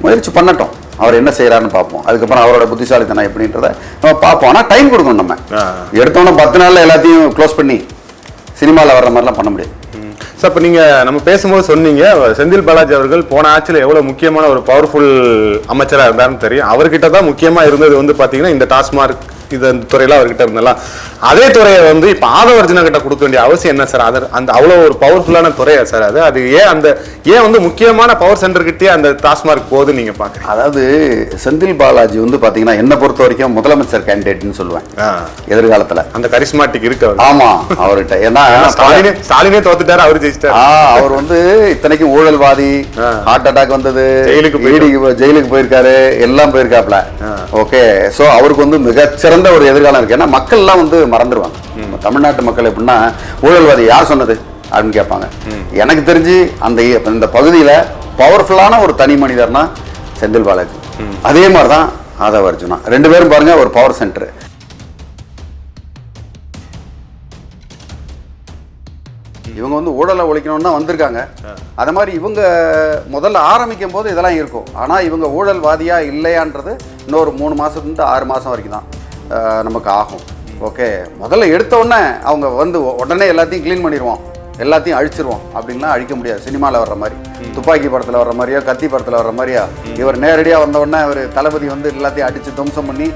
முயற்சி பண்ணட்டும், அவர் என்ன செய்யறாருன்னு பார்ப்போம். அதுக்கப்புறம் அவரோட புத்திசாலித்தனம் எப்படின்றத நம்ம பார்ப்போம். ஆனால் டைம் கொடுக்கணும். நம்ம எடுத்தோன்னா 10 நாளில் எல்லாத்தையும் க்ளோஸ் பண்ணி சினிமாவில் வர்ற மாதிரிலாம் பண்ண முடியாது. சார், இப்போ நீங்கள் நம்ம பேசும்போது சொன்னீங்க செந்தில் பாலாஜி அவர்கள் போன ஆட்சியில் எவ்வளோ முக்கியமான ஒரு பவர்ஃபுல் அமைச்சராக இருந்தாருன்னு தெரியும். அவர்கிட்ட தான் முக்கியமாக இருந்தது வந்து பார்த்தீங்கன்னா இந்த டாஸ்மார்க் இது அந்த துறையெல்லாம் அவர்கிட்ட இருந்தெல்லாம். அதே துறையை வந்து இப்போ ஆதவர்ஜுனா கிட்ட கொடுக்க வேண்டிய அவசியம் என்ன சார்? அந்த அவ்வளோ ஒரு பவர்ஃபுல்லான துறையா சார் அது ஏன் வந்து முக்கியமான பவர் சென்டர்கிட்டே அந்த டாஸ்மார்க் போகுது நீங்கள் பார்க்குறீங்க? அதாவது செந்தில் பாலாஜி வந்து பார்த்தீங்கன்னா என்னை பொறுத்த வரைக்கும் முதலமைச்சர் கேண்டிடேட்னு சொல்லுவேன் எதிர்காலத்தில். அந்த கரிஸ்மாட்டிக் இருக்கு அவர். ஆமாம், அவர்கிட்ட. ஏன்னா ஸ்டாலினே தோத்துட்டாரு, அவர் ஜெயிச்சிட்டாரு. அவர் வந்து இத்தனைக்கும் ஊழல்வாதி, ஹார்ட் அட்டாக் வந்தது, ஜெயிலுக்கு போயிருக்காரு, எல்லாம் போயிருக்காப்ல. ஓகே, ஸோ அவருக்கு வந்து மிகச்சிறந்த ஒரு எதிர்காலம் இருக்கு. ஏன்னா மக்கள் எல்லாம் வந்து மறந்துடுவாங்க. தமிழ்நாட்டு மக்கள் எப்படின்னா ஊழல்வாதி யார் சொன்னது அப்படின்னு கேட்பாங்க. எனக்கு தெரிஞ்சு இந்த பகுதியில் பவர்ஃபுல்லான ஒரு தனி மனிதர்னா செந்தில் பாலாஜி. அதே மாதிரிதான் ஆதவர்ஜுனா. 2 பேரும் பாருங்க ஒரு பவர் சென்டர். இவங்க வந்து ஊழலை ஒழிக்கணும்னு தான் வந்திருக்காங்க. அது மாதிரி இவங்க முதல்ல ஆரம்பிக்கும் போது இதெல்லாம் இருக்கும். ஆனால் இவங்க ஊழல்வாதியா இல்லையான்றது இன்னொரு 3 மாதத்துலேருந்து 6 மாதம் வரைக்கும் தான் நமக்கு ஆகும். ஓகே, முதல்ல எடுத்தோடனே அவங்க வந்து உடனே எல்லாத்தையும் க்ளீன் பண்ணிடுவோம், எல்லாத்தையும் அழிச்சிருவோம் அப்படின்லாம் அழிக்க முடியாது. சினிமாவில் வர்ற மாதிரி, துப்பாக்கி படத்தில் வர்ற மாதிரியோ கத்தி படத்தில் வர்ற மாதிரியா இவர் நேரடியாக வந்தோடனே அவர் தளபதி வந்து எல்லாத்தையும் அடித்து துவம்சம் பண்ணி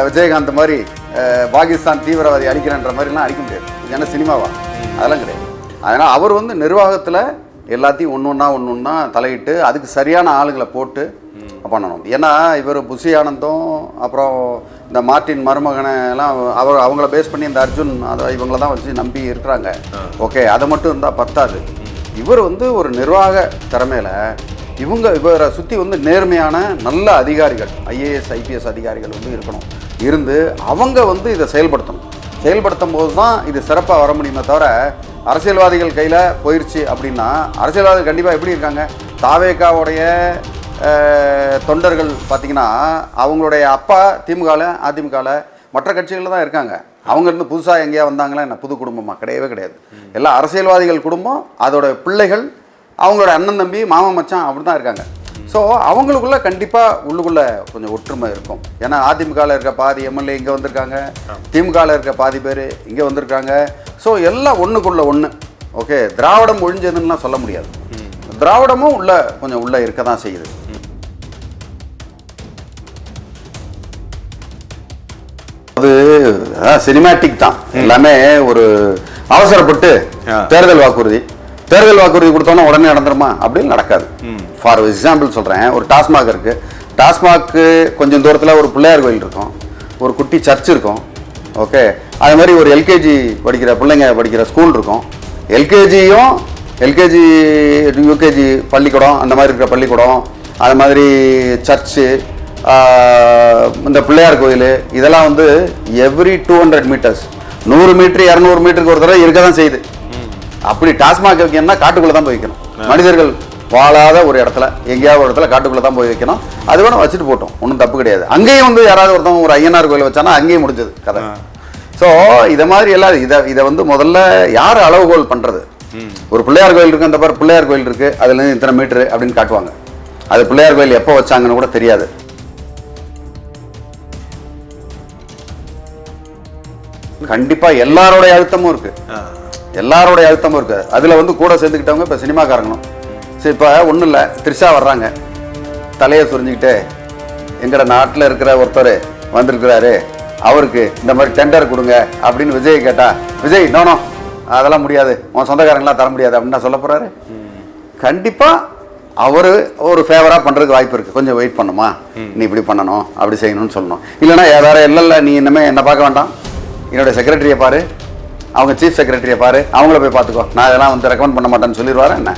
விஜயகாந்த் மாதிரி பாகிஸ்தான் தீவிரவாதி அழிக்கிறன்ற மாதிரிலாம் அழிக்க முடியாது. ஏன்னா சினிமாவா? அதெல்லாம் கிடையாது. அதனால் அவர் வந்து நிர்வாகத்தில் எல்லாத்தையும் ஒன்று ஒன்றா தலையிட்டு அதுக்கு சரியான ஆளுகளை போட்டு பண்ணணும். ஏன்னா இவர் புஷி ஆனந்தும் அப்புறம் இந்த மார்ட்டின் மருமகனை எல்லாம் அவங்கள பேஸ் பண்ணி இந்த அர்ஜுன் இவங்கள தான் வச்சு நம்பி இருக்கிறாங்க. ஓகே, அதை மட்டும் இருந்தால் பத்தாது. இவர் வந்து ஒரு நிர்வாக திறமையில் இவரை சுற்றி வந்து நேர்மையான நல்ல அதிகாரிகள், IAS IPS அதிகாரிகள் வந்து இருக்கணும். இருந்து அவங்க வந்து இதை செயல்படுத்தும் போது தான் இது சிறப்பாக வர முடியுமே தவிர அரசியல்வாதிகள் கையில் போயிடுச்சு அப்படின்னா, அரசியல்வாதிகள் கண்டிப்பாக எப்படி இருக்காங்க? தாவேகாவுடைய தொண்டர்கள் பார்த்தீங்கன்னா அவங்களுடைய அப்பா திமுகவில் அதிமுகவில் மற்ற கட்சிகளில் தான் இருக்காங்க. அவங்க இருந்து புதுசாக எங்கேயா வந்தாங்களா என்ன புது குடும்பமாக? கிடையவே கிடையாது. எல்லாம் அரசியல்வாதிகள் குடும்பம், அதோட பிள்ளைகள், அவங்களோட அண்ணன் தம்பி மாமா மச்சான் அப்படி தான் இருக்காங்க. ஸோ அவங்களுக்குள்ள கண்டிப்பாக உள்ளுக்குள்ளே கொஞ்சம் ஒற்றுமை இருக்கும். ஏன்னா அதிமுகவில் இருக்க பாதி MLA இங்கே வந்திருக்காங்க, திமுகவில் இருக்க பாதி பேர் இங்கே வந்திருக்காங்க. ஸோ எல்லாம் ஒன்றுக்குள்ள ஒன்று. ஓகே, திராவிடம் ஒழிஞ்சதுன்னா சொல்ல முடியாது. திராவிடமும் கொஞ்சம் உள்ள இருக்க தான் செய்யுது. அது சினிமேட்டிக் தான் எல்லாமே. ஒரு அவசரப்பட்டு தேர்தல் வாக்குறுதி கொடுத்தோன்னா உடனே நடந்துருமா? அப்படின்னு நடக்காது. ஃபார் எக்ஸாம்பிள் சொல்கிறேன், ஒரு டாஸ்மாக் இருக்குது. டாஸ்மாக்கு கொஞ்சம் தூரத்தில் ஒரு பிள்ளையார் கோயில் இருக்கும், ஒரு குட்டி சர்ச் இருக்கும். ஓகே, அது மாதிரி ஒரு LKG படிக்கிற பிள்ளைங்க படிக்கிற ஸ்கூல் இருக்கும். LKG UKG பள்ளிக்கூடம், அந்த மாதிரி இருக்கிற பள்ளிக்கூடம், அது மாதிரி சர்ச்சு, இந்த பிள்ளையார் கோயில், இதெல்லாம் வந்து எவ்ரி 200 மீட்டர்ஸ் 100 மீட்டர் 200 மீட்டருக்கு ஒரு தடவை இருக்க தான் செய்யுது. அப்படி டாஸ்மாக் வைக்கணும்னா காட்டுக்குள்ளே தான் போய் வைக்கணும். மனிதர்கள் வாழாத ஒரு இடத்துல, எங்கேயாவது ஒரு இடத்துல காட்டுக்குள்ளே தான் போய் வைக்கணும். அது வேணும், வச்சுட்டு போட்டோம், ஒன்றும் தப்பு கிடையாது. அங்கேயும் வந்து யாராவது ஒருத்தவங்க ஒரு ஐயனார் கோயில் வச்சானா அங்கேயும் முடிஞ்சது கதை. ஸோ இதை மாதிரி எல்லாம் இதை வந்து முதல்ல யார் அளவுகோல் பண்ணுறது? ஒரு பிள்ளையார் கோயில் இருக்குது, அந்த மாதிரி பிள்ளையார் கோயில் இருக்குது, அதுலேருந்து இத்தனை மீட்ரு அப்படின்னு காட்டுவாங்க. அது பிள்ளையார் கோயில் எப்போ வச்சாங்கன்னு கூட தெரியாது. கண்டிப்பாக எல்லாரோடைய அழுத்தமும் இருக்குது. அதில் வந்து கூட சேர்ந்துக்கிட்டவங்க இப்போ சினிமாக்காரங்களும். சரி, இப்போ ஒன்றும் இல்லை, த்ரிஷா வர்றாங்க, தலையை சுரிஞ்சிக்கிட்டு எங்கட நாட்டில் இருக்கிற ஒருத்தர் வந்திருக்கிறாரு, அவருக்கு இந்த மாதிரி டெண்டர் கொடுங்க அப்படின்னு விஜய் கேட்டா, விஜய் நோனோ அதெல்லாம் முடியாது, உன் சொந்தக்காரங்களாம் தர முடியாது அப்படின்னு சொல்ல போகிறாரு. கண்டிப்பாக அவர் ஒரு ஃபேவராக பண்ணுறதுக்கு வாய்ப்பு இருக்குது. கொஞ்சம் வெயிட் பண்ணுமா, நீ இப்படி பண்ணணும் அப்படி செய்யணும்னு சொல்லணும். இல்லைனா வேறு இல்லை, நீ இன்னமே என்னை பார்க்க வேண்டாம், என்னுடைய செக்ரட்டரியை பாரு, அவங்க சீஃப் செக்ரட்டரியை பாரு, அவங்கள போய் பார்த்துக்கோ, நான் இதெல்லாம் வந்து ரெக்கமெண்ட் பண்ண மாட்டேன்னு சொல்லிடுவாரு என்ன?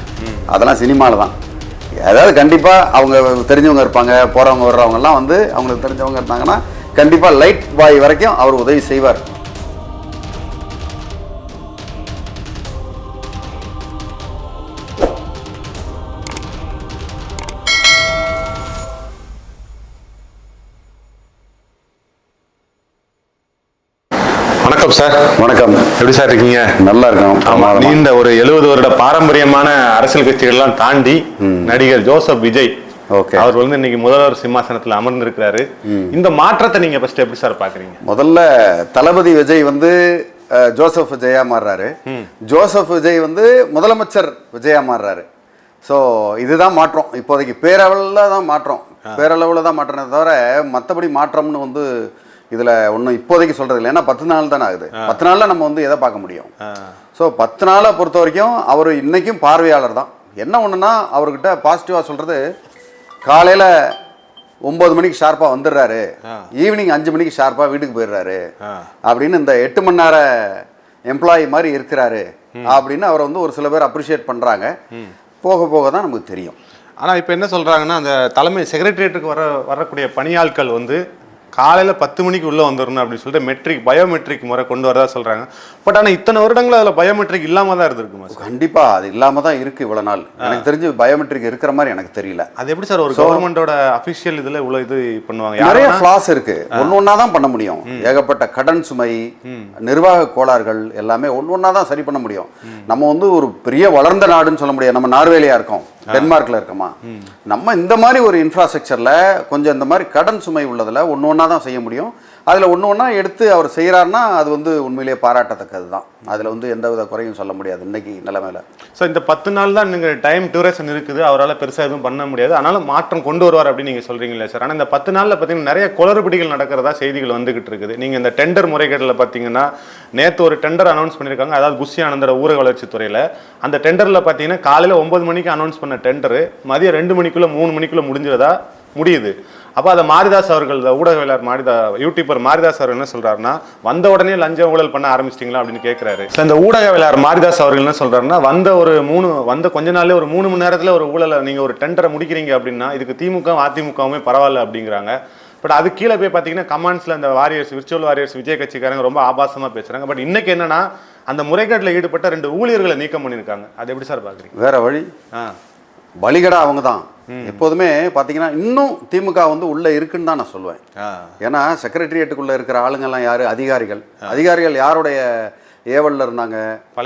அதெல்லாம் சினிமாவில் தான். அதாவது கண்டிப்பாக அவங்க தெரிஞ்சவங்க இருப்பாங்க, போகிறவங்க வர்றவங்கலாம் வந்து அவங்களுக்கு தெரிஞ்சவங்க இருந்தாங்கன்னா கண்டிப்பாக லைட் பாய் வரைக்கும் அவர் உதவி செய்வார். வணக்கம் சார். வணக்கம். எப்படி சார் இருக்கீங்க? நல்லா இருக்கோம். நீண்ட ஒரு 70 வருட பாரம்பரியமான அரசியல் கட்சிகள்லாம் தாண்டி நடிகர் ஜோசப் விஜய் ஓகே. அவர் வந்து இன்னைக்கு முதல்வர் சிம்மாசனத்துல அமர்ந்திருக்கிறாரு. இந்த மாற்றத்தை நீங்க ஃபர்ஸ்ட் எப்படி சார் பாக்குறீங்க? முதல்ல தளபதி விஜய் வந்து ஜோசப் விஜயா மாறுறாரு. ஜோசப் விஜய் வந்து முதலமைச்சர் விஜயா மாறுறாரு. ஸோ இதுதான் மாற்றம். இப்போதைக்கு பேரளவில் தான் மாற்றம், பேரளவில் தான் மாற்றமே தவிர மற்றபடி மாற்றம்னு வந்து இதில் ஒன்றும் இப்போதைக்கு சொல்கிறது இல்லை. ஏன்னா 10 நாள் தானே ஆகுது. 10 நாளில் நம்ம வந்து எதை பார்க்க முடியும்? ஸோ 10 நாளை பொறுத்த வரைக்கும் அவர் இன்றைக்கும் பார்வையாளர் தான். என்ன ஒன்றுனா அவர்கிட்ட பாசிட்டிவாக சொல்கிறது, காலையில் 9 மணிக்கு ஷார்ப்பாக வந்துடுறாரு, ஈவினிங் 5 மணிக்கு ஷார்ப்பாக வீட்டுக்கு போயிடுறாரு அப்படின்னு இந்த 8 மணி நேர எம்ப்ளாயி மாதிரி இருக்கிறாரு அப்படின்னு அவரை வந்து ஒரு சில பேர் அப்ரிஷியேட் பண்ணுறாங்க. போக போக தான் நமக்கு தெரியும். ஆனால் இப்போ என்ன சொல்கிறாங்கன்னா, அந்த தலைமை செக்ரட்டரியேட்டுக்கு வரக்கூடிய பணியாட்கள் வந்து காலையில் 10 மணிக்கு உள்ளே வந்துடணும் அப்படின்னு சொல்லிட்டு பயோமெட்ரிக் முறை கொண்டு வரதா சொல்கிறாங்க. பட் ஆனால் இத்தனை வருடங்கள் அதில் பயோமெட்ரிக் இல்லாமல் தான் இருந்திருக்குமா? கண்டிப்பாக அது இல்லாமல் தான் இருக்குது இவ்வளோ நாள். எனக்கு தெரிஞ்சு பயோமெட்ரிக் இருக்கிற மாதிரி எனக்கு தெரியல. அது எப்படி சார் ஒரு கவர்மெண்டோட அஃபிஷியல் இதில் இவ்வளோ இது பண்ணுவாங்க? நிறைய ஃப்ளாஸ் இருக்குது. ஒன்று தான் பண்ண முடியும். ஏகப்பட்ட கடன் சுமை, நிர்வாக கோளாறுகள் எல்லாமே ஒன்றா தான் சரி பண்ண முடியும். நம்ம வந்து ஒரு பெரிய வளர்ந்த நாடுன்னு சொல்ல முடியாது. நம்ம நார்வேலியா இருக்கோம், டென்மார்க்கில் இருக்கோமா. நம்ம இந்த மாதிரி ஒரு இன்ஃப்ராஸ்ட்ரக்சரில் கொஞ்சம் இந்த மாதிரி கடன் சுமை உள்ளதில் ஒன்றா தான் செய்ய முடியும். அதில் ஒன்றா எடுத்து அவர் செய்கிறாருன்னா அது வந்து உண்மையிலேயே பாராட்டத்தக்கது தான். அதில் வந்து எந்த வித குறையும் சொல்ல முடியாது இன்னைக்கு நிலைமையில. ஸோ இந்த 10 நாள் தான் நீங்கள் டைம் டியூரேஷன் இருக்குது, அவரால் பெருசாக எதுவும் பண்ண முடியாது, ஆனாலும் மாற்றம் கொண்டு வருவார் அப்படின்னு நீங்கள் சொல்கிறீங்களே சார். ஆனால் இந்த 10 நாளில் பார்த்தீங்கன்னா நிறைய குளறுபடிகள் நடக்கிறதா செய்திகள் வந்துகிட்டு இருக்குது. நீங்கள் இந்த டெண்டர் முறைகேட்டில் பார்த்தீங்கன்னா நேற்று ஒரு டெண்டர் அனௌன்ஸ் பண்ணியிருக்காங்க, அதாவது புஷி ஆனந்தர ஊரக வளர்ச்சித்துறையில். அந்த டெண்டரில் பார்த்தீங்கன்னா காலையில் 9 மணிக்கு அனௌன்ஸ் பண்ண டெண்டரு மதியம் 2 மணிக்குள்ளே 3 மணிக்குள்ளே முடியுது. அப்போ அதை மாரிதாஸ் அவர்கள், ஊடகவியலாளர் யூடியூபர் மாரிதாஸ் அவர் என்ன சொல்றாருன்னா, வந்த உடனே லஞ்ச ஊழல் பண்ண ஆரம்பிச்சிட்டிங்களா அப்படின்னு கேட்கிறாரு. இந்த ஊடகவியலாளர் மாரிதாஸ் அவர்கள் என்ன சொல்றாருன்னா, வந்த கொஞ்ச நாள்ல ஒரு 3 மணி நேரத்தில் ஒரு ஊழலை நீங்க ஒரு டெண்டரை முடிக்கிறீங்க அப்படின்னா இதுக்கு திமுக அதிமுகவுமே பரவாயில்ல அப்படிங்கிறாங்க. பட் அது கீழே போய் பார்த்தீங்கன்னா கமெண்ட்ஸ்ல அந்த விர்ச்சுவல் வாரியர்ஸ் விஜய் கட்சிக்காரங்க ரொம்ப ஆபாசமா பேசுறாங்க. பட் இன்னைக்கு என்னன்னா, அந்த முறைகேட்டில் ஈடுபட்ட 2 ஊழியர்களை நீக்கம் பண்ணியிருக்காங்க. அது எப்படி சார் பாக்குறீங்க? வேற வழி, பலிகடா அவங்க தான். எப்போதுமே பார்த்தீங்கன்னா இன்னும் திமுக வந்து உள்ளே இருக்குன்னு தான் நான் சொல்லுவேன். ஏன்னா செக்ரட்டரியேட்டுக்குள்ளே இருக்கிற ஆளுங்கள்லாம் யார்? அதிகாரிகள் யாருடைய ஏவலில் இருந்தாங்க?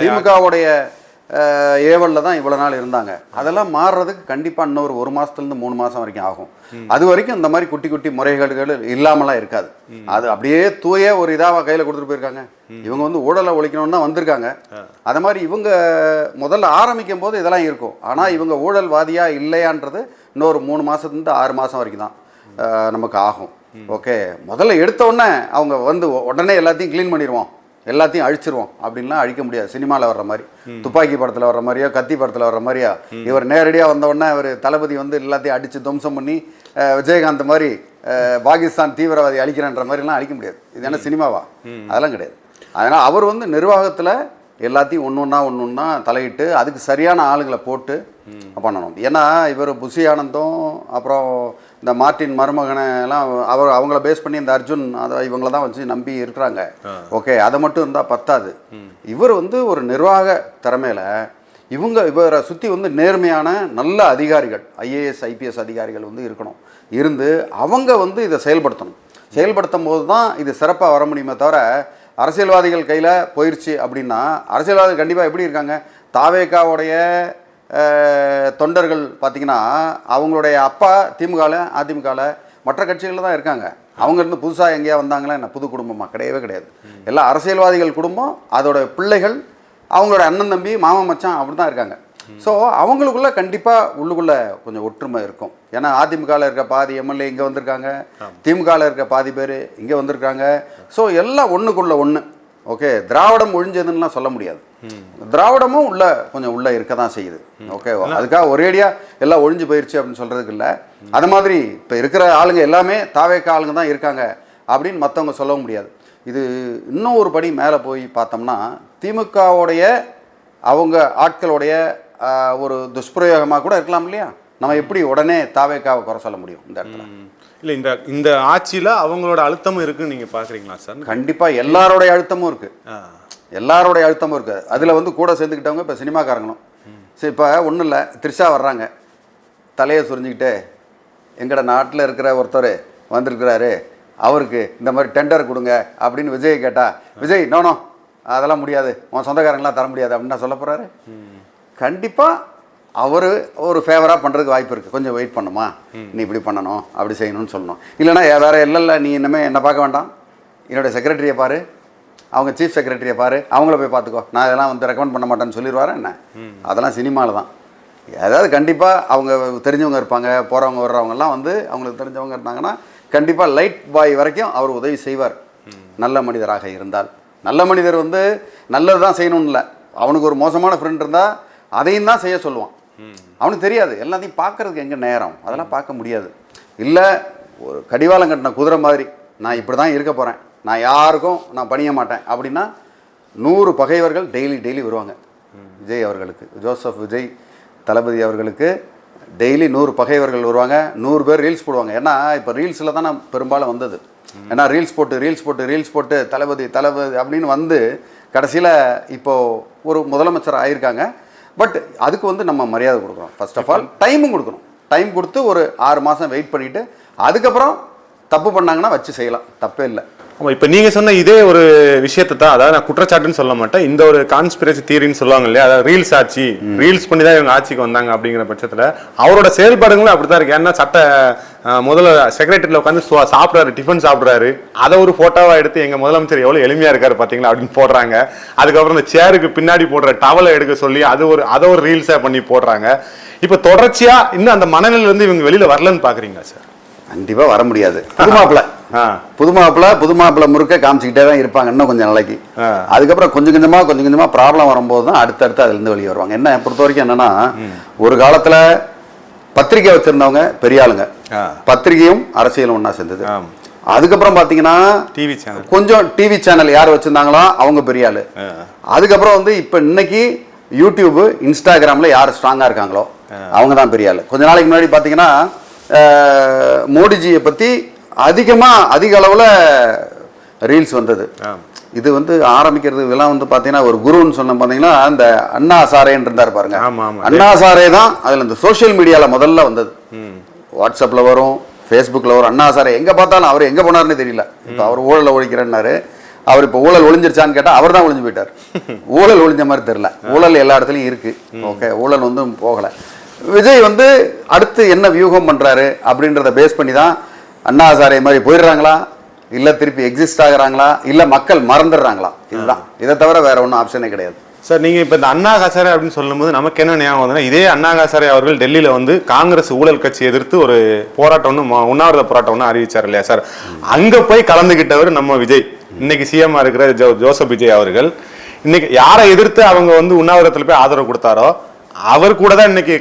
திமுகவுடைய ஏவலில் தான் இவ்வளோ நாள் இருந்தாங்க. அதெல்லாம் மாறுறதுக்கு கண்டிப்பாக இன்னொரு 1 மாதத்துலேருந்து 3 மாதம் வரைக்கும் ஆகும். அது வரைக்கும் இந்த மாதிரி குட்டி குட்டி முறைகேடுகள் இல்லாமலாம் இருக்காது. அது அப்படியே தூய ஒரு இதாக கையில் கொடுத்துட்டு போயிருக்காங்க. இவங்க வந்து ஊழலை ஒழிக்கணும்னு தான் வந்திருக்காங்க. அது மாதிரி இவங்க முதல்ல ஆரம்பிக்கும் போது இதெல்லாம் இருக்கும். ஆனால் இவங்க ஊழல்வாதியா இல்லையான்றது இன்னொரு 3 மாதத்துலேருந்து 6 மாதம் வரைக்கும் தான் நமக்கு ஆகும். ஓகே, முதல்ல எடுத்த உடனே அவங்க வந்து உடனே எல்லாத்தையும் க்ளீன் பண்ணிடுவோம், எல்லாத்தையும் அழிச்சிருவோம் அப்படின்லாம் அழிக்க முடியாது. சினிமாவில் வர்ற மாதிரி, துப்பாக்கி படத்தில் வர்ற மாதிரியா, கத்தி படத்தில் வர்ற மாதிரியா, இவர் நேரடியாக வந்த உடனே அவர் தளபதி வந்து எல்லாத்தையும் அடித்து துவம்சம் பண்ணி விஜயகாந்த் மாதிரி பாகிஸ்தான் தீவிரவாதி அழிக்கிறன்ற மாதிரிலாம் அழிக்க முடியாது. இது என்ன சினிமாவா? அதெல்லாம் கிடையாது. அதனால் அவர் வந்து நிர்வாகத்தில் எல்லாத்தையும் ஒன்றொன்னா தலையிட்டு அதுக்கு சரியான ஆளுங்களை போட்டு பண்ணணும். ஏன்னா இவர் புஷி ஆனந்தும் அப்புறம் இந்த மார்ட்டின் மருமகனை எல்லாம் அவங்கள பேஸ் பண்ணி இந்த அர்ஜுன் இவங்கள தான் வச்சு நம்பி இருக்கிறாங்க. ஓகே, அதை மட்டும் இருந்தால் பத்தாது. இவர் வந்து ஒரு நிர்வாக திறமையில் இவரை சுற்றி வந்து நேர்மையான நல்ல அதிகாரிகள், ஐஏஎஸ் ஐபிஎஸ் அதிகாரிகள் வந்து இருக்கணும். இருந்து அவங்க வந்து இதை செயல்படுத்தும் போது தான் இது சிறப்பாக வர முடியுமே தவிர அரசியல்வாதிகள் கையில் போயிடுச்சு அப்படின்னா, அரசியல்வாதிகள் கண்டிப்பாக எப்படி இருக்காங்க? தாவேகாவுடைய தொண்டர்கள் பார்த்திங்கன்னா அவங்களுடைய அப்பா திமுகவில் அதிமுகவில் மற்ற கட்சிகளில் தான் இருக்காங்க. அவங்க இருந்து புதுசாக எங்கேயா வந்தாங்களா என்ன? புது குடும்பமாக? கிடையவே கிடையாது. எல்லாம் அரசியல்வாதிகள் குடும்பம், அதோட பிள்ளைகள், அவங்களோட அண்ணன் தம்பி மாமா மச்சான் அப்படி தான் இருக்காங்க. ஸோ அவங்களுக்குள்ள கண்டிப்பாக உள்ளுக்குள்ளே கொஞ்சம் ஒற்றுமை இருக்கும். ஏன்னா அதிமுகவில் இருக்க பாதி எம்எல்ஏ இங்கே வந்திருக்காங்க, திமுகவில் இருக்க பாதி பேர் இங்கே வந்திருக்காங்க. ஸோ எல்லாம் ஒன்றுக்குள்ள ஒன்று. ஓகே, திராவிடம் ஒழிஞ்சதுன்னெலாம் சொல்ல முடியாது. திராவிடமும் கொஞ்சம் உள்ளே இருக்க தான் செய்யுது. ஓகே, அதுக்காக ஒரேடியாக எல்லாம் ஒழிஞ்சு போயிடுச்சு அப்படின்னு சொல்கிறதுக்கு இல்லை. அது மாதிரி இப்போ இருக்கிற ஆளுங்க எல்லாமே தாவேக்க ஆளுங்க தான் இருக்காங்க அப்படின்னு மற்றவங்க சொல்லவும் முடியாது. இது இன்னும் ஒரு படி மேலே போய் பார்த்தோம்னா திமுகவுடைய அவங்க ஆட்களுடைய ஒரு துஷ்பிரயோகமாக கூட இருக்கலாம் இல்லையா? நம்ம எப்படி உடனே தாவேக்காவை குறை சொல்ல முடியும் இந்த இடத்துல? இல்லை, இந்த ஆட்சியில் அவங்களோட அழுத்தமும் இருக்குன்னு நீங்கள் பார்க்குறீங்களா சார்? கண்டிப்பாக எல்லாரோடைய அழுத்தமும் இருக்குது. எல்லாரோடைய அழுத்தமும் இருக்குது. அதில் வந்து கூட சேர்ந்துக்கிட்டவங்க இப்போ சினிமாக்காரங்களும். சரி, இப்போ ஒன்றும் இல்லை, த்ரிஷா வர்றாங்க, தலையை சுரிஞ்சிக்கிட்டு எங்களோட நாட்டில் இருக்கிற ஒருத்தர் வந்திருக்கிறாரு, அவருக்கு இந்த மாதிரி டெண்டர் கொடுங்க அப்படின்னு விஜயை கேட்டால், விஜய் நோ அதெல்லாம் முடியாது, உன் சொந்தக்காரங்களாம் தர முடியாது அப்படின்னு நான் சொல்ல போகிறாரு. கண்டிப்பாக அவர் ஒரு ஃபேவராக பண்ணுறதுக்கு வாய்ப்பு இருக்குது. கொஞ்சம் வெயிட் பண்ணுமா, நீ இப்படி பண்ணணும் அப்படி செய்யணும்னு சொல்லணும். இல்லைனா வேறு இல்லை நீ இன்னமே என்ன பார்க்க வேண்டாம், என்னுடைய செக்ரட்டரியை பாரு, அவங்க சீஃப் செக்ரட்டரியை பாரு, அவங்கள போய் பார்த்துக்கோ, நான் இதெல்லாம் வந்து ரெக்கமெண்ட் பண்ண மாட்டேன்னு சொல்லிடுவாரேன் என்ன. அதெல்லாம் சினிமாவில் தான். அதாவது கண்டிப்பாக அவங்க தெரிஞ்சவங்க இருப்பாங்க, போகிறவங்க வர்றவங்கலாம் வந்து அவங்களுக்கு தெரிஞ்சவங்க இருந்தாங்கன்னா கண்டிப்பாக லைட் பாய் வரைக்கும் அவர் உதவி செய்வார். நல்ல மனிதராக இருந்தால். நல்ல மனிதர் வந்து நல்லது தான் செய்யணும்னு இல்லை, அவனுக்கு ஒரு மோசமான ஃப்ரெண்ட் இருந்தால் அதையும் தான் செய்ய சொல்லுவான். அவனுக்கு தெரியாது, எல்லாத்தையும் பார்க்குறதுக்கு எங்கே நேரம், அதெல்லாம் பார்க்க முடியாது. இல்லை ஒரு கடிவாளம் கட்டின குதிரை மாதிரி நான் இப்படி தான் இருக்க போகிறேன், நான் யாருக்கும் நான் பணிய மாட்டேன் அப்படின்னா 100 பகைவர்கள் டெய்லி வருவாங்க. விஜய் அவர்களுக்கு, ஜோசப் விஜய் தளபதி அவர்களுக்கு டெய்லி 100 பகைவர்கள் வருவாங்க. 100 பேர் ரீல்ஸ் போடுவாங்க. ஏன்னா இப்போ ரீல்ஸில் தான் நான் பெரும்பாலும் வந்தது. ஏன்னா ரீல்ஸ் போட்டு தளபதி அப்படின்னு வந்து கடைசியில் இப்போது ஒரு முதலமைச்சர் ஆகியிருக்காங்க. பட் அதுக்கு வந்து நம்ம மரியாதை கொடுக்குறோம். ஃபர்ஸ்ட் ஆஃப் ஆல் டைமும் கொடுக்கணும். டைம் கொடுத்து ஒரு 6 மாதம் வெயிட் பண்ணிவிட்டு அதுக்கப்புறம் தப்பு பண்ணாங்கன்னா வச்சு செய்யலாம், தப்பே இல்லை. ஆமாம், இப்போ நீங்கள் சொன்ன இதே ஒரு விஷயத்தை தான், அதாவது நான் குற்றச்சாட்டுன்னு சொல்ல மாட்டேன், இந்த ஒரு கான்ஸ்பிரசி தியரின்னு சொல்லுவாங்க இல்லையா, அதாவது ரீல்ஸ் ஆட்சி, ரீல்ஸ் பண்ணி தான் இவங்க ஆட்சிக்கு வந்தாங்க அப்படிங்கிற பட்சத்தில் அவரோட செயல்பாடுகளும் அப்படி தான் இருக்குது. ஏன்னா முதல்ல செக்ரட்டரியில் உட்காந்து சாப்பிட்றாரு, டிஃபன் சாப்பிட்றாரு, அதை ஒரு ஃபோட்டோவாக எடுத்து எங்கள் முதலமைச்சர் எவ்வளோ எளிமையாக இருக்காரு பார்த்தீங்களா அப்படின்னு போடுறாங்க. அதுக்கப்புறம் இந்த சேருக்கு பின்னாடி போடுற டவலை எடுக்க சொல்லி அதை ஒரு ரீல்ஸாக பண்ணி போடுறாங்க. இப்போ தொடர்ச்சியாக இன்னும் அந்த மனநிலையிலேருந்து இவங்க வெளியில் வரலன்னு பார்க்குறீங்களா சார்? கண்டிப்பாக வர முடியாது. புது மாப்பிள்ளை முறுக்க காமிச்சிக்கிட்டே தான் இருப்பாங்க இன்னும் கொஞ்சம் நாளைக்கு. அதுக்கப்புறம் கொஞ்சம் கொஞ்சமாக ப்ராப்ளம் வரும்போது தான் அடுத்தடுத்து அதுலேருந்து வெளியே வருவாங்க. என்ன பொறுத்த வரைக்கும் என்னன்னா, ஒரு காலத்தில் பத்திரிகை வச்சிருந்தவங்க பெரிய ஆளுங்க, பத்திரிகையும் அரசியலும் ஒன்றா சேர்ந்தது. அதுக்கப்புறம் பார்த்தீங்கன்னா கொஞ்சம் டிவி சேனல் யார் வச்சிருந்தாங்களோ அவங்க பெரிய ஆளு. அதுக்கப்புறம் வந்து இப்போ இன்னைக்கு யூடியூப் இன்ஸ்டாகிராமில் யார் ஸ்ட்ராங்காக இருக்காங்களோ அவங்க தான் பெரிய ஆளு. கொஞ்ச நாளைக்கு முன்னாடி பார்த்தீங்கன்னா மோடிஜியை பற்றி அதிக அளவில் ரீல்ஸ் வந்தது. இது வந்து ஆரம்பிக்கிறது இதெல்லாம் வந்து பார்த்தீங்கன்னா ஒரு குருன்னு சொன்ன பார்த்தீங்கன்னா அந்த அண்ணா சாரேன்னு இருந்தார் பாருங்க. அண்ணா சாரே தான் அதில் இந்த சோஷியல் மீடியாவில் முதல்ல வந்தது. வாட்ஸ்அப்பில் வரும், ஃபேஸ்புக்கில் வரும். அண்ணா சாரே எங்கே பார்த்தாலும் அவர் எங்கே போனார்னு தெரியல. இப்போ அவர் ஊழலை ஒழிக்கிறேன்னாரு. அவர் இப்போ ஊழல் ஒழிஞ்சிருச்சான்னு கேட்டால் அவர் தான் ஒழிஞ்சு போயிட்டார். ஊழல் ஒழிஞ்ச மாதிரி தெரியல. ஊழல் எல்லா இடத்துலையும் இருக்குது. ஓகே, ஊழல் வந்து போகலை. விஜய் வந்து அடுத்து என்ன வியூகம் பண்ணுறாரு அப்படின்றத பேஸ் பண்ணி தான் அண்ணா ஹசாரே மாதிரி போயிடுறாங்களா, இல்லை திருப்பி எக்ஸிஸ்ட் ஆகுறாங்களா, இல்லை மக்கள் மறந்துடுறாங்களா, இதுதான். இதை தவிர வேற ஒன்றும் ஆப்ஷனே கிடையாது. சார், நீங்கள் இப்போ இந்த அண்ணா ஹசாரே அப்படின்னு சொல்லும்போது நமக்கு என்ன ஞாபகம் வந்ததுன்னா, இதே அண்ணா ஹசாரே அவர்கள் டெல்லியில் வந்து காங்கிரஸ் ஊழல் கட்சி எதிர்த்து ஒரு போராட்டம் உண்ணாவிரத போராட்டம் ஒன்று அறிவிச்சார் இல்லையா சார்? அங்கே போய் கலந்துக்கிட்டவர் நம்ம விஜய், இன்னைக்கு சிஎம்மா இருக்கிற ஜோசப் விஜய் அவர்கள். இன்னைக்கு யாரை எதிர்த்து அவங்க வந்து உண்ணாவிரத்தில் போய் ஆதரவு கொடுத்தாரோ அவர் கூட தான் இன்னைக்கு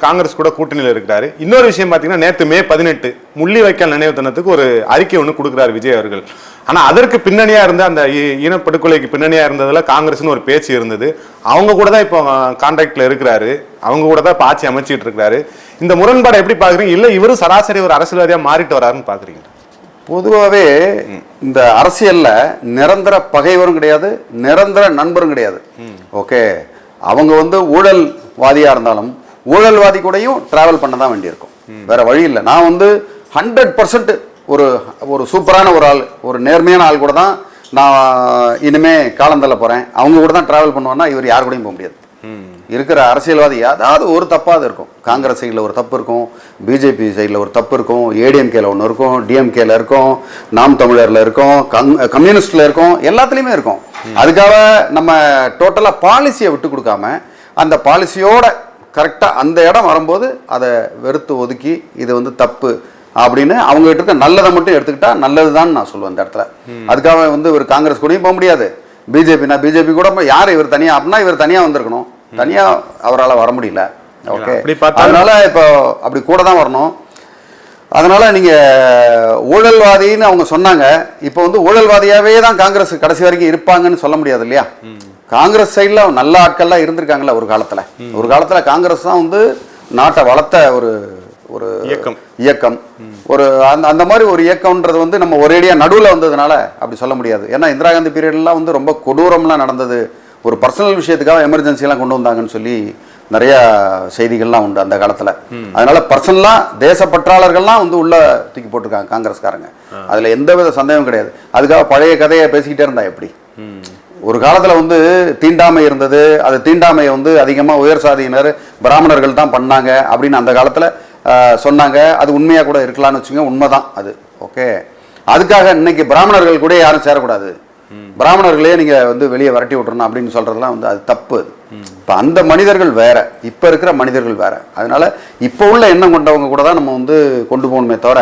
காங்கிரஸ் கூட கூட்டணியில் இருக்கிறாரு. இன்னொரு விஷயம் பார்த்தீங்கன்னா, நேற்று மே 18 முள்ளிவாய்க்கால் நினைவு தினத்துக்கு ஒரு அறிக்கை ஒன்று கொடுக்குறாரு விஜய் அவர்கள். ஆனால் அதற்கு பின்னணியாக இருந்த அந்த இனப்படுகொலைக்கு பின்னணியாக இருந்ததில் காங்கிரஸ்னு ஒரு பேச்சு இருந்தது. அவங்க கூட தான் இப்போ கான்டாக்டில் இருக்கிறாரு, அவங்க கூட தான் இப்போ ஆட்சி அமைச்சிட்டு இருக்கிறாரு. இந்த முரண்பாடை எப்படி பார்க்குறீங்க? இல்லை இவரும் சராசரி ஒரு அரசியல்வாதியாக மாறிட்டு வராருன்னு பார்க்குறீங்க? பொதுவாகவே இந்த அரசியலில் நிரந்தர பகைவரும் கிடையாது, நிரந்தர நண்பரும் கிடையாது. ஓகே, அவங்க வந்து ஊழல்வாதியாக இருந்தாலும் ஊழல்வாதி கூடயும் டிராவல் பண்ண தான் வேண்டியிருக்கும், வேற வழி இல்லை. நான் வந்து 100% ஒரு சூப்பரான ஒரு ஆள், ஒரு நேர்மையான ஆள் கூட தான் நான் இனிமே காலந்தள்ள போகிறேன், அவங்க கூட தான் டிராவல் பண்ணுவேன்னா இவர் யார் கூடயும் போக முடியாது. இருக்கிற அரசியல்வாதி ஏதாவது ஒரு தப்பாவது இருக்கும். காங்கிரஸ் சைடில் ஒரு தப்பு இருக்கும், பிஜேபி சைடில் ஒரு தப்பு இருக்கும், ஏடிஎம்கேல ஒன்று இருக்கும், டிஎம்கேல இருக்கும், நாம் தமிழரில் இருக்கும், கம்யூனிஸ்டில் இருக்கும், எல்லாத்துலேயுமே இருக்கும். அதுக்காக நம்ம டோட்டலாக பாலிசியை விட்டு கொடுக்காம அந்த பாலிசியோட கரெக்டாக அந்த இடம் வரும்போது அதை வெறுத்து ஒதுக்கி இது வந்து தப்பு அப்படின்னு அவங்ககிட்ட இருக்க நல்லதை மட்டும் எடுத்துக்கிட்டா நல்லது தான் நான் சொல்லுவேன் இந்த இடத்துல. அதுக்காக வந்து இவர் காங்கிரஸ் கூடயும் போக முடியாது, பிஜேபி கூட யார் இவர் தனியாக அப்படின்னா இவர் தனியாக வந்திருக்கணும், தனியாக அவரால் வர முடியல. ஓகே, அதனால இப்போ அப்படி கூட தான் வரணும். அதனால நீங்கள் ஊழல்வாதின்னு அவங்க சொன்னாங்க, இப்போ வந்து ஊழல்வாதியாகவே தான் காங்கிரஸ் கடைசி வரைக்கும் இருப்பாங்கன்னு சொல்ல முடியாது இல்லையா? காங்கிரஸ் சைடில் நல்ல ஆட்கள்லாம் இருந்திருக்காங்களா ஒரு காலத்தில் காங்கிரஸ் தான் வந்து நாட்டை வளர்த்த ஒரு இயக்கம் ஒரு அந்த மாதிரி ஒரு இயக்கம்ன்றது வந்து நம்ம ஒரேடியாக நடுவில் வந்ததுனால அப்படி சொல்ல முடியாது. ஏன்னா இந்திரா காந்தி பீரியட்லாம் வந்து ரொம்ப கொடூரம்லாம் நடந்தது, ஒரு பர்சனல் விஷயத்துக்காக எமர்ஜென்சிலாம் கொண்டு வந்தாங்கன்னு சொல்லி நிறைய செய்திகள்லாம் உண்டு அந்த காலத்தில். அதனால பர்சனலாக தேசப்பற்றாளர்கள்லாம் வந்து உள்ள தூக்கி போட்டிருக்காங்க காங்கிரஸ்காரங்க, அதில் எந்த வித சந்தேகம் கிடையாது. அதுக்காக பழைய கதையை பேசிக்கிட்டே இருந்தா எப்படி? ஒரு காலத்தில் வந்து தீண்டாமை இருந்தது. அது தீண்டாமையை வந்து அதிகமாக உயர் சாதியினர் பிராமணர்கள் தான் பண்ணாங்க அப்படின்னு அந்த காலத்தில் சொன்னாங்க. அது உண்மையாக கூட இருக்கலாம்னு வச்சுங்க, உண்மைதான் அது. ஓகே, அதுக்காக இன்னைக்கு பிராமணர்கள் கூட யாரும் சேரக்கூடாது, பிராமணர்களே நீங்கள் வந்து வெளியே விரட்டி விட்டுறணும் அப்படின்னு சொல்கிறதுலாம் வந்து அது தப்பு. அது இப்போ அந்த மனிதர்கள் வேற, இப்போ இருக்கிற மனிதர்கள் வேற. அதனால இப்போ உள்ள எண்ணம் கொண்டவங்க கூட தான் நம்ம வந்து கொண்டு போகணுமே தவிர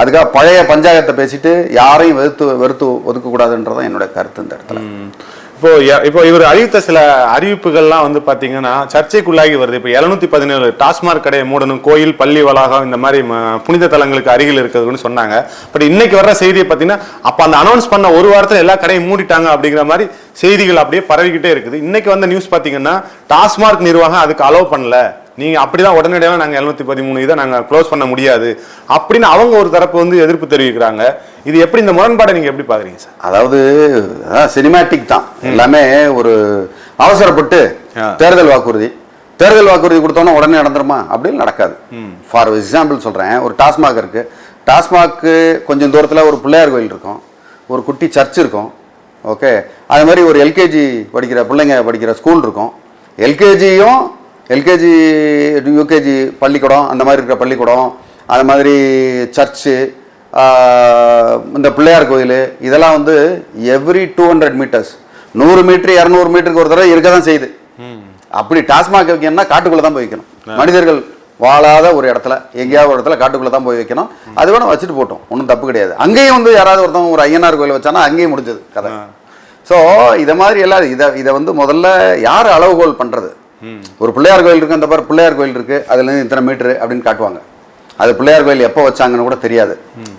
அதுக்காக பழைய பஞ்சாயத்தை பேசிட்டு யாரையும் வெறுத்து ஒதுக்கக்கூடாதுன்றதான் என்னோட கருத்து இந்த இடத்துல. இப்போ இவர் அறிவித்த சில அறிவிப்புகள்லாம் வந்து பாத்தீங்கன்னா சர்ச்சைக்குள்ளாகி வருது. இப்போ 717 டாஸ்மாக் கடையை மூடணும், கோயில் பள்ளி வளாகம் இந்த மாதிரி புனித தலங்களுக்கு அருகில் இருக்குதுன்னு சொன்னாங்க. பட் இன்னைக்கு வர்ற செய்தியை பார்த்தீங்கன்னா அப்போ அந்த அனௌன்ஸ் பண்ண ஒரு வாரத்தில் எல்லா கடையும் மூடிட்டாங்க அப்படிங்கிற மாதிரி செய்திகள் அப்படியே பரவிக்கிட்டே இருக்குது. இன்னைக்கு வந்த நியூஸ் பார்த்தீங்கன்னா டாஸ்மாக் நிர்வாகம் அதுக்கு அலோவ் பண்ணல, நீங்க அப்படிதான் உடனடியாக நாங்கள் 713 இதை நாங்கள் க்ளோஸ் பண்ண முடியாது அப்படின்னு அவங்க ஒரு தரப்பு வந்து எதிர்ப்பு தெரிவிக்கிறாங்க. இது எப்படி, இந்த முரண்பாடை நீங்க எப்படி பாக்குறீங்க சார்? அதாவது சினிமேட்டிக் தான் எல்லாமே. ஒரு அவசரப்பட்டு தேர்தல் வாக்குறுதி கொடுத்தோன்னா உடனே நடந்துருமா அப்படின்னு நடக்காது. ஃபார் எக்ஸாம்பிள் சொல்றேன், ஒரு டாஸ்மாக் இருக்கு. டாஸ்மாக்கு கொஞ்சம் தூரத்தில் ஒரு பிள்ளையார் கோயில் இருக்கும், ஒரு குட்டி சர்ச் இருக்கும். ஓகே, அது மாதிரி ஒரு எல்கேஜி படிக்கிற பிள்ளைங்க படிக்கிற ஸ்கூல் இருக்கும். எல்கேஜி யூகேஜி பள்ளிக்கூடம், அந்த மாதிரி இருக்கிற பள்ளிக்கூடம், அது மாதிரி சர்ச்சு, இந்த பிள்ளையார் கோயில், இதெல்லாம் வந்து எவ்ரி 200 மீட்டர்ஸ், 100 மீட்டர் 200 மீட்டருக்கு ஒரு தடவை இருக்க தான் செய்யுது. அப்படி டாஸ்மாக் வைக்கணும்னா காட்டுக்குள்ளே தான் போய் வைக்கணும். மனிதர்கள் வாழாத ஒரு இடத்துல, எங்கேயாவது ஒரு இடத்துல காட்டுக்குள்ளே தான் போய் வைக்கணும். அது வேணும், வச்சுட்டு போட்டோம், ஒன்றும் தப்பு கிடையாது. அங்கேயும் வந்து யாராவது ஒருத்தவங்க ஒரு ஐயனார் கோயில் வச்சானா அங்கேயும் முடிஞ்சது கதை. ஸோ இதை மாதிரி எல்லாம் இதை வந்து முதல்ல யார் அளவுகோல் பண்ணுறது? ஒரு பிள்ளையார் கோயில் இருக்குது, அந்த பாரு பிள்ளையார் கோயில் இருக்குது, அதுலேருந்து இத்தனை மீட்ரு அப்படின்னு காட்டுவாங்க. அது பிள்ளையார் கோயில் எப்போ வச்சாங்கன்னு கூட தெரியாது.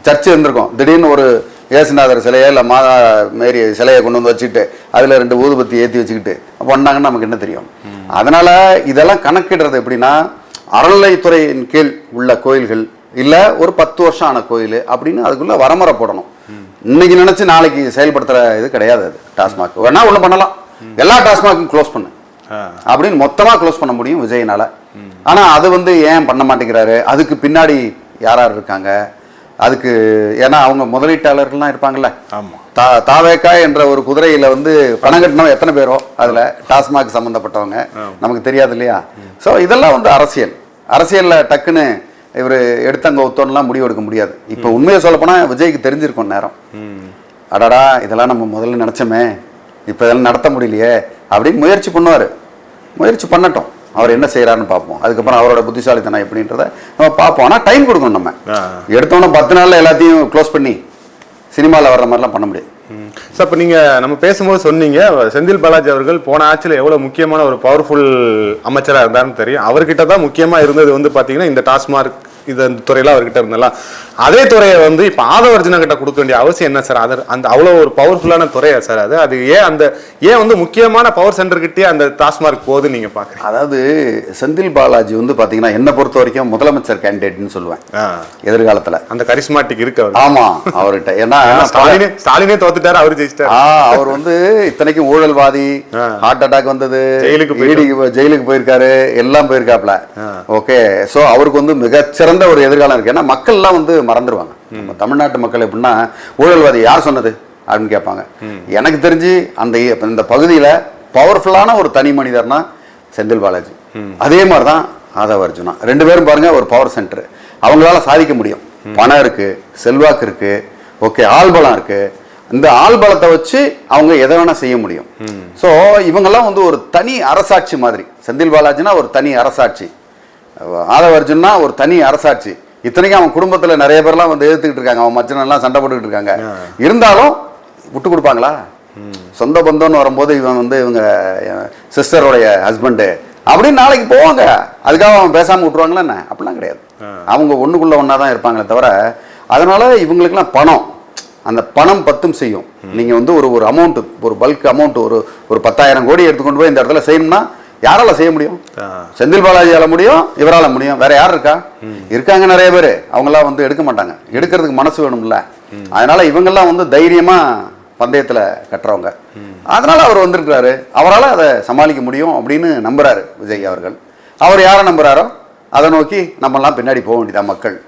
சர்ச்சு இருந்திருக்கும், திடீர்னு ஒரு ஏசுநாதர் சிலையை இல்லை மாதா மாரி சிலையை கொண்டு வந்து வச்சுக்கிட்டு அதில் 2 ஊதுபத்தி ஏற்றி வச்சுக்கிட்டு பண்ணாங்கன்னு நமக்கு என்ன தெரியும்? அதனால் இதெல்லாம் கணக்கிடுறது எப்படின்னா, அறநிலைத்துறையின் கீழ் உள்ள கோயில்கள் இல்லை ஒரு 10 வருஷம் ஆன கோயில் அப்படின்னு அதுக்குள்ளே வரமுறை போடணும். இன்னைக்கு நினச்சி நாளைக்கு செயல்படுத்துகிற இது கிடையாது. அது டாஸ்மாக் வேணா ஒன்று பண்ணலாம், எல்லா டாஸ்மாக்கும் க்ளோஸ் பண்ணு அப்படின்னு மொத்தமாக க்ளோஸ் பண்ண முடியும் விஜயனால. ஆனால் அது வந்து ஏன் பண்ண மாட்டேங்கிறாரு? அதுக்கு பின்னாடி யார் இருக்காங்க? அதுக்கு ஏன்னா அவங்க முதலீட்டாளர்கள்லாம் இருப்பாங்கல்ல. தாவேக்கா என்ற ஒரு குதிரையில் வந்து பணம் கட்டினவங்க எத்தனை பேரோ அதில் டாஸ்மாக் சம்மந்தப்பட்டவங்க நமக்கு தெரியாது இல்லையா? ஸோ இதெல்லாம் வந்து அரசியலில் டக்குன்னு இவர் எடுத்தங்க ஒத்தோன்னெலாம் முடிவு எடுக்க முடியாது. இப்போ உண்மையை சொல்லப்போனால் விஜய்க்கு தெரிஞ்சிருக்கும் நேரம், அடாடா இதெல்லாம் நம்ம முதல்ல நினச்சோமே, இப்போ இதெல்லாம் நடத்த முடியலையே அப்படின்னு முயற்சி பண்ணுவார். முயற்சி பண்ணட்டும், அவர் என்ன செய்யறாருன்னு பார்ப்போம். அதுக்கப்புறம் அவரோட புத்திசாலித்தனம் எப்படின்றத நம்ம பார்ப்போம். ஆனால் டைம் கொடுக்கணும். நம்ம எடுத்தோன்னா 10 நாளில் எல்லாத்தையும் க்ளோஸ் பண்ணி சினிமாவில் வர்ற மாதிரிலாம் பண்ண முடியாது. சார், இப்போ நம்ம பேசும்போது சொன்னீங்க செந்தில் பாலாஜி அவர்கள் போன ஆட்சியில் எவ்வளோ முக்கியமான ஒரு பவர்ஃபுல் அமைச்சராக இருந்தாருன்னு தெரியும். அவர்கிட்ட தான் முக்கியமாக இருந்தது வந்து பார்த்தீங்கன்னா இந்த டாஸ்மாக் இது அந்த துறையெல்லாம் அவர்கிட்ட இருந்தெல்லாம். அதே துறையை வந்து இப்போ ஆதவர்ஜுனா கிட்ட கொடுக்க வேண்டிய அவசியம் என்ன சார்? அந்த அவ்வளோ ஒரு பவர்ஃபுல்லான துறையா சார் அது ஏன் வந்து முக்கியமான பவர் சென்டர்கிட்டே அந்த டாஸ்மாக் போகுது நீங்கள் பார்க்குறீங்க? அதாவது செந்தில் பாலாஜி வந்து பார்த்தீங்கன்னா என்னை பொறுத்த வரைக்கும் முதலமைச்சர் கேண்டிடேட்னு சொல்லுவேன் எதிர்காலத்தில். அந்த கரிஸ்மாட்டிக் இருக்கு அவர். ஆமாம் அவர்கிட்ட. ஏன்னா ஸ்டாலினே தோத்துட்டாரு, அவர் ஜெயிச்சிட்டாரு. அவர் வந்து இத்தனைக்கும் ஊழல்வாதி, ஹார்ட் அட்டாக் வந்தது, ஜெயிலுக்கு போயிருக்காரு, எல்லாம் போயிருக்காப்ல. ஓகே, ஸோ அவருக்கு வந்து மிகச்சிறந்த ஒரு எதிர்காலம் இருக்கு. ஏன்னா மக்கள்லாம் வந்து மறந்துடுவாங்க. நம்ம தமிழ்நாட்டு மக்கள் எப்படின்னா ஊழல்வாதி யார் சொன்னது அப்படின்னு கேட்பாங்க. எனக்கு தெரிஞ்சு இந்த பகுதியில் பவர்ஃபுல்லான ஒரு தனி மனிதர்னா செந்தில் பாலாஜி. அதே மாதிரி தான் ஆதவர்ஜுனா. 2 பேரும் பாருங்க ஒரு பவர் சென்டர். அவங்களால சாதிக்க முடியும். பணம் இருக்கு, செல்வாக்கு இருக்கு, ஓகே, ஆள்பலம் இருக்கு. இந்த ஆள்பலத்தை வச்சு அவங்க எதை வேணா செய்ய முடியும். ஸோ இவங்கெல்லாம் வந்து ஒரு தனி அரசாட்சி மாதிரி. செந்தில் பாலாஜினா ஒரு தனி அரசாட்சி, ஆதவர்ஜுனா ஒரு தனி அரசாட்சி. இத்தனைக்கும் அவன் குடும்பத்தில் நிறைய பேர்லாம் வந்து எதிர்த்துக்கிட்டு இருக்காங்க, அவன் மச்சனெல்லாம் சண்டை போட்டுக்கிட்டு இருக்காங்க. இருந்தாலும் விட்டு கொடுப்பாங்களா? சொந்த பந்தம்னு வரும்போது இவங்க சிஸ்டருடைய ஹஸ்பண்டு அப்படின்னு நாளைக்கு போவாங்க. அதுக்காக அவன் பேசாமல் விட்டுருவாங்களா என்ன? அப்படிலாம் கிடையாது. அவங்க ஒன்றுக்குள்ள ஒன்றா தான் இருப்பாங்களே தவிர. அதனால இவங்களுக்குலாம் பணம், அந்த பணம் பத்தும் செய்யும். நீங்கள் வந்து ஒரு அமௌண்ட்டு, ஒரு பல்க் அமௌண்ட், ஒரு 10,000 கோடி எடுத்துக்கொண்டு போய் இந்த இடத்துல செய்யணும்னா யாரால செய்ய முடியும்? செந்தில் பாலாஜியால முடியும், இவரால முடியும். வேற யார் இருக்கா? இருக்காங்க நிறைய பேர். அவங்களாம் வந்து எடுக்க மாட்டாங்க. எடுக்கிறதுக்கு மனசு வேணும்ல. அதனால இவங்கெல்லாம் வந்து தைரியமா பந்தயத்துல கட்டுறவங்க. அதனால அவர் வந்திருக்கிறாரு. அவரால் அதை சமாளிக்க முடியும் அப்படின்னு நம்புறாரு விஜய் அவர்கள். அவர் யாரை நம்புறாரோ அதை நோக்கி நம்மெல்லாம் பின்னாடி போக வேண்டியதான் மக்கள்.